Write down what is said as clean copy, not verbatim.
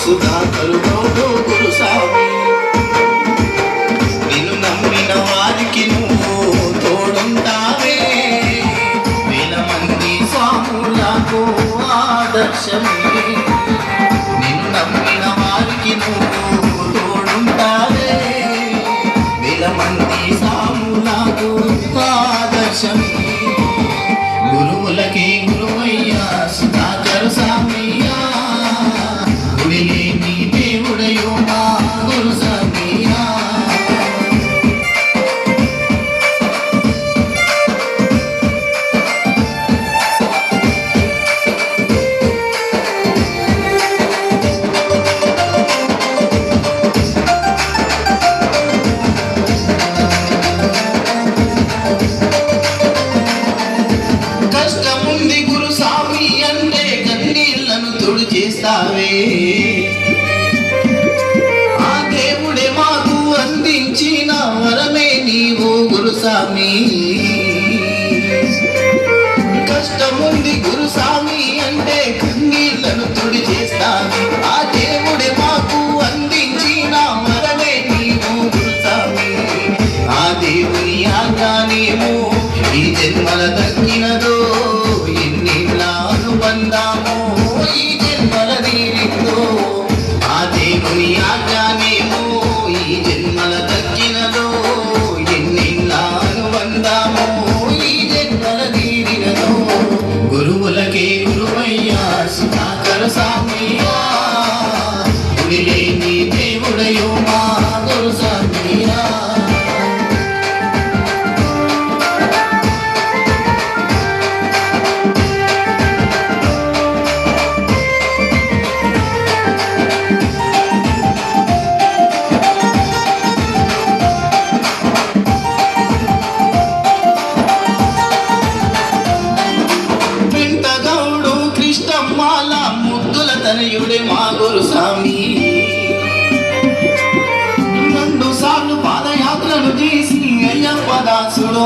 సుధాకరు గౌడు గురుస్వామి నిన్ను నమ్మిన వారికి నువ్వు తోడుంటావే వేల మంది స్వాములకు ఆదర్శమే నిన్ను నమ్మిన వారికి నువ్వు తోడుంటావే వేల మంది స్వాములకు ఆదర్శమే గురువులకే గురువయ్యా సుధాకరు స్వామయ్యా గుడిలేని దేవుడయో మా గురు స్వామయ్యా కష్టముంది గురు స్వామి అంటే కన్నీళ్లను తుడి చేస్తావే ఆ దేవుడే మాకు అందించిన వరమే నీవు గురుస్వామి కష్టముంది గురుస్వామి అంటే కన్నీళ్లను తుడి చేస్తావే ఆ దేవుడే మాకు అందించిన వరమే నీవు గురుస్వామి ఆ దేవుని ఆజ్ఞానేమో ఈ జన్మల దక్కినదో ఎన్నిళ్ళ అనుబంధమో ఈ జన్మల తీరిందో ఆ దేవుని ఆజ్ఞానేమో ఈ జన్మల దక్కినదో ఎన్నిళ్ళ అనుబంధమో ఈ జన్మల తీరినదో గురువులకే గురువయ్యా సుధాకర స్వామయ్యా గుడిలేని దేవుడయో మా గురు స్వామయ్యా కృష్ణమ్మాల ముద్దుల తనయుడే మా గురుస్వామి 2 సార్లు పాదయాత్రలు చేసి అయ్యప్ప దాసుడు